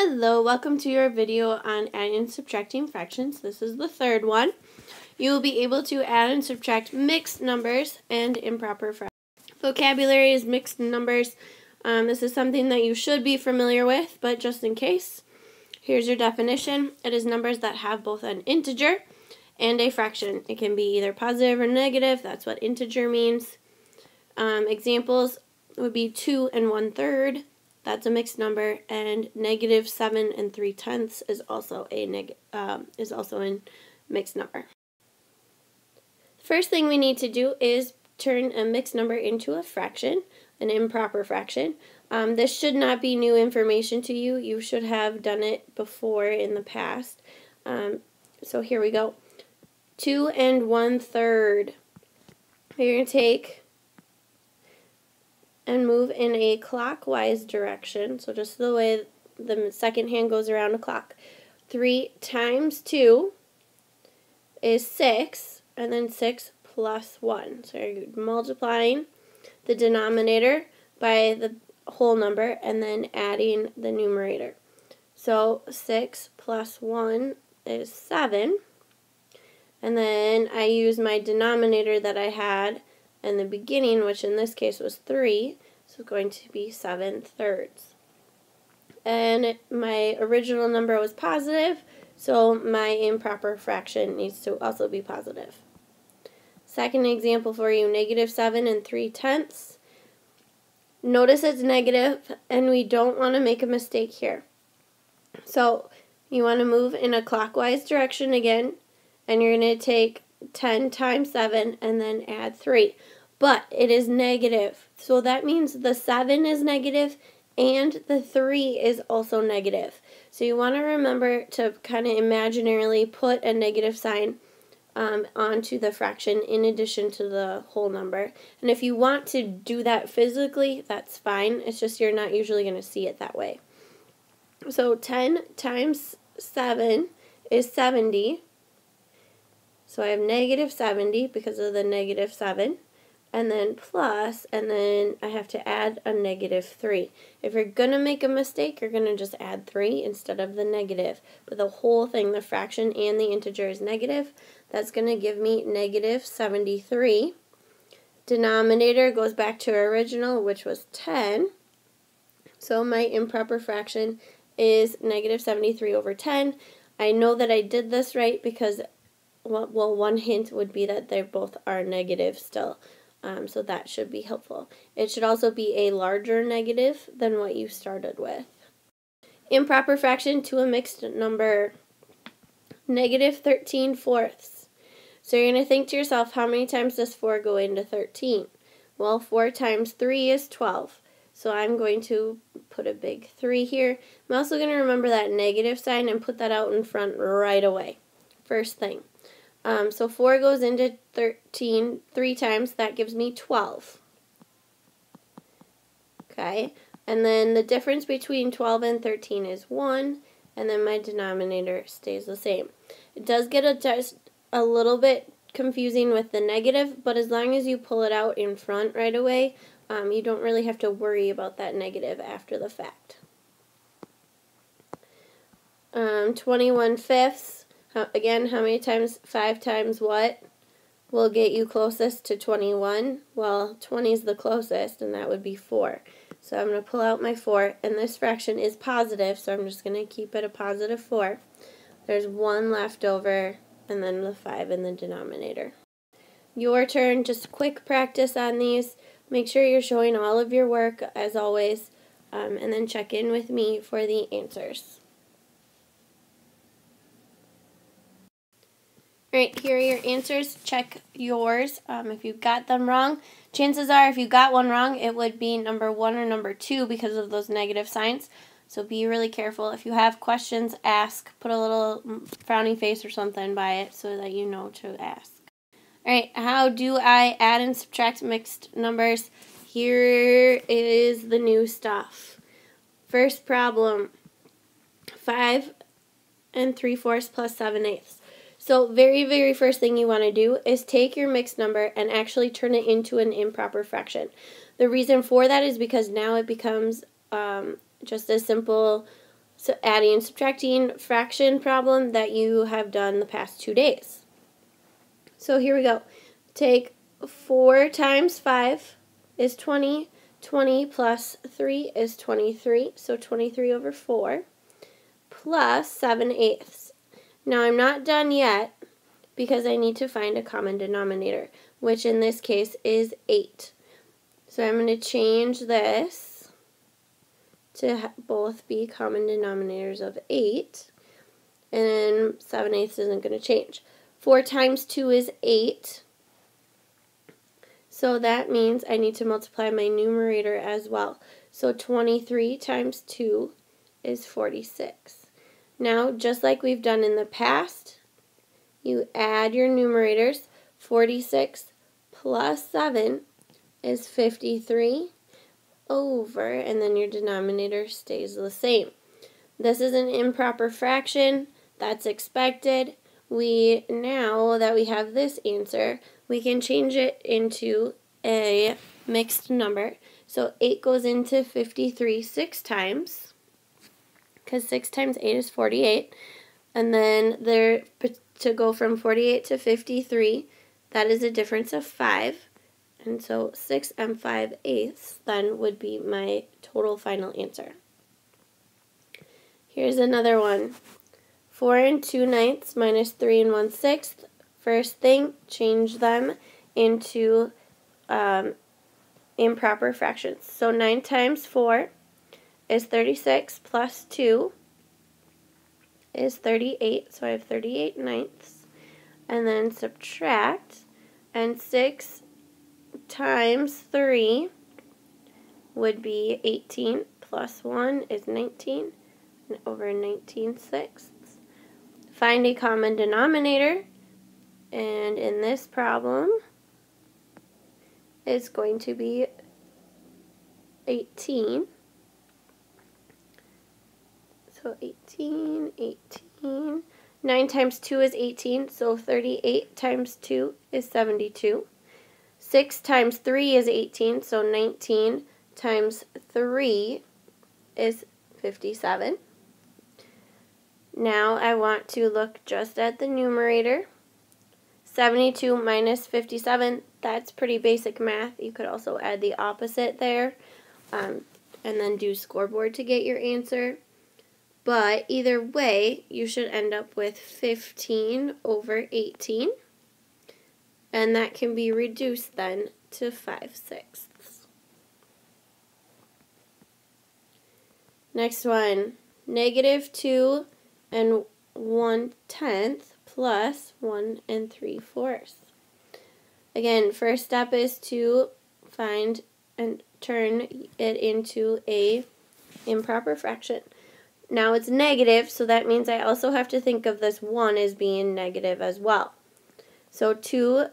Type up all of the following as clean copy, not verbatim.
Hello, welcome to your video on adding and subtracting fractions. This is the third one. You will be able to add and subtract mixed numbers and improper fractions. Vocabulary is mixed numbers. This is something that you should be familiar with, but just in case, here's your definition. It is numbers that have both an integer and a fraction. It can be either positive or negative. That's what integer means. Examples would be 2 1/3. That's a mixed number, and negative 7 3/10 is also a mixed number. The first thing we need to do is turn a mixed number into a fraction, an improper fraction. This should not be new information to you. You should have done it before in the past. So here we go. 2 1/3. You're going to take and move in a clockwise direction, so just the way the second hand goes around a clock. 3 times 2 is 6, and then 6 plus 1. So you're multiplying the denominator by the whole number and then adding the numerator. So 6 plus 1 is 7, and then I use my denominator that I had in the beginning, which in this case was 3, so it's going to be 7/3. And my original number was positive, so my improper fraction needs to also be positive. Second example for you, negative 7 3/10. Notice it's negative, and we don't want to make a mistake here. So you want to move in a clockwise direction again, and you're going to take 10 times 7 and then add 3. But it is negative, so that means the 7 is negative and the 3 is also negative. So you want to remember to kind of imaginarily put a negative sign onto the fraction in addition to the whole number. And if you want to do that physically, that's fine. It's just you're not usually going to see it that way. So 10 times 7 is 70. So I have negative 70 because of the negative 7. And then plus, and then I have to add a negative 3. If you're going to make a mistake, you're going to just add 3 instead of the negative. But the whole thing, the fraction and the integer is negative. That's going to give me negative 73. Denominator goes back to original, which was 10. So my improper fraction is negative 73 over 10. I know that I did this right because, well, one hint would be that they both are negative still. So that should be helpful. It should also be a larger negative than what you started with. Improper fraction to a mixed number, negative 13/4. So you're going to think to yourself, how many times does 4 go into 13? Well, 4 times 3 is 12. So I'm going to put a big 3 here. I'm also going to remember that negative sign and put that out in front right away. First thing. So 4 goes into 13 3 times. That gives me 12. Okay, and then the difference between 12 and 13 is 1, and then my denominator stays the same. It does get just a little bit confusing with the negative, but as long as you pull it out in front right away, you don't really have to worry about that negative after the fact. 21/5. Again, how many times? 5 times what will get you closest to 21? Well, 20 is the closest, and that would be 4. So I'm going to pull out my 4, and this fraction is positive, so I'm just going to keep it a positive 4. There's 1 left over, and then the 5 in the denominator. Your turn. Just quick practice on these. Make sure you're showing all of your work, as always, and then check in with me for the answers. Alright, here are your answers. Check yours. If you got them wrong, chances are if you got one wrong, it would be number 1 or number 2 because of those negative signs. So be really careful. If you have questions, ask. Put a little frowny face or something by it so that you know to ask. Alright, how do I add and subtract mixed numbers? Here is the new stuff. First problem, 5 3/4 plus 7/8. So very first thing you want to do is take your mixed number and actually turn it into an improper fraction. The reason for that is because now it becomes just a simple so adding and subtracting fraction problem that you have done the past 2 days. So here we go. Take 4 times 5 is 20. 20 plus 3 is 23. So 23 over 4 plus 7/8. Now I'm not done yet because I need to find a common denominator, which in this case is 8. So I'm going to change this to both be common denominators of 8, and 7/8 isn't going to change. 4 times 2 is 8, so that means I need to multiply my numerator as well. So 23 times 2 is 46. Now, just like we've done in the past, you add your numerators. 46 plus 7 is 53 over, and then your denominator stays the same. This is an improper fraction. That's expected. Now that we have this answer, we can change it into a mixed number. So 8 goes into 53 6 times, because 6 times 8 is 48. And then to go from 48 to 53, that is a difference of 5. And so 6 and 5/8 then would be my total final answer. Here's another one. 4 and 2/9 minus 3 and 1/6. First thing, change them into improper fractions. So 9 times 4 is 36 plus 2 is 38. So I have 38/9. And then subtract, and 6 times 3 would be 18 plus 1 is 19, and over 19/6. Find a common denominator, and in this problem it's going to be 18. So 18. 9 times 2 is 18, so 38 times 2 is 72. 6 times 3 is 18, so 19 times 3 is 57. Now I want to look just at the numerator. 72 minus 57, that's pretty basic math. You could also add the opposite there, and then do scoreboard to get your answer. But either way, you should end up with 15 over 18. And that can be reduced then to 5/6. Next one, -2 and 1/10 plus 1 3/4. Again, first step is to find and turn it into a improper fraction. Now it's negative, so that means I also have to think of this 1 as being negative as well. So 10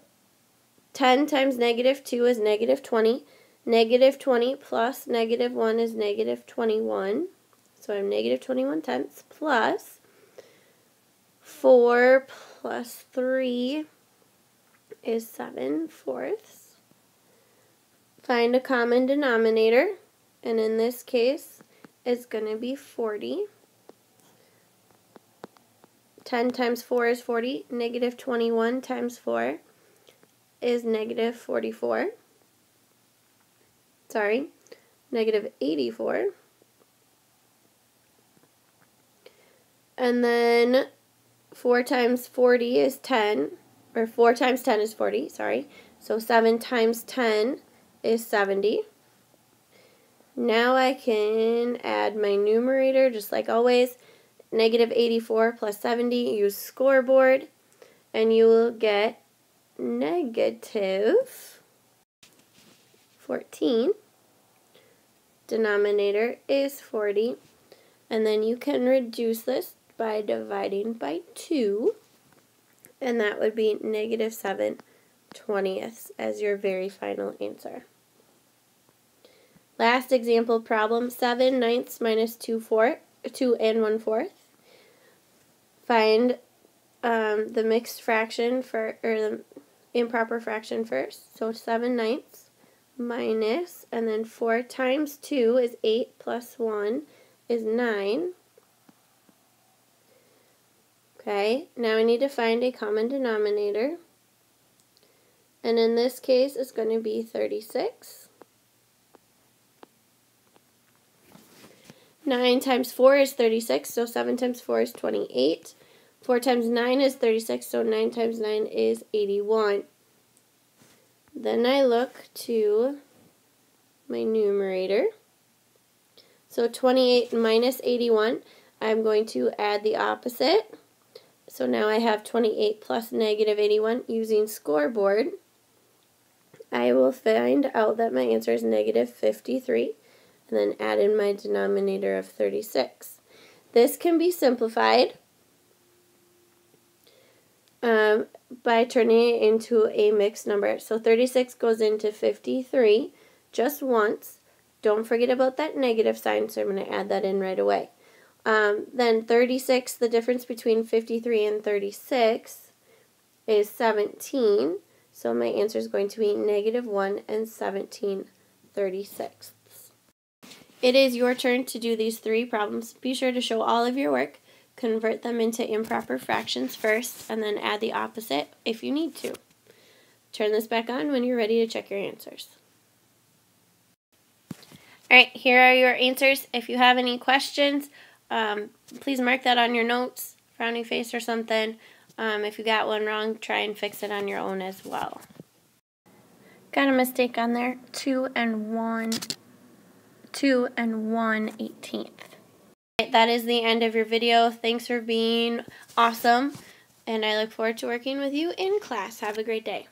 times -2 is -20. -20 plus -1 is -21. So I'm -21/10 plus 4 plus 3 is 7/4. Find a common denominator, and in this case, it's going to be 40. 10 times 4 is 40. -21 times 4 is -44. Sorry, -84. And then 4 times 40 is 10, or 4 times 10 is 40, sorry. So 7 times 10 is 70. Now I can add my numerator just like always. -84 plus 70, use scoreboard, and you will get -14. Denominator is 40. And then you can reduce this by dividing by 2, and that would be -7/20 as your very final answer. Last example problem, 7/9 minus 2 and 1/4. Find the mixed fraction or the improper fraction first. So 7/9 minus, and then 4 times 2 is 8 plus 1 is 9. Okay, now I need to find a common denominator. And in this case, it's going to be 36. 9 times 4 is 36, so 7 times 4 is 28. 4 times 9 is 36, so 9 times 9 is 81. Then I look to my numerator. So 28 minus 81, I'm going to add the opposite. So now I have 28 plus negative 81 using scoreboard. I will find out that my answer is negative 53, and then add in my denominator of 36. This can be simplified by turning it into a mixed number. So 36 goes into 53 just once. Don't forget about that negative sign, so I'm going to add that in right away. Then 36, the difference between 53 and 36 is 17. So my answer is going to be negative 1 and 17/36. It is your turn to do these 3 problems. Be sure to show all of your work, convert them into improper fractions first, and then add the opposite if you need to. Turn this back on when you're ready to check your answers. Alright, here are your answers. If you have any questions, please mark that on your notes, frowny face or something. If you got one wrong, try and fix it on your own as well. Got a mistake on there. 2 and 1/18. That is the end of your video. Thanks for being awesome, and I look forward to working with you in class. Have a great day.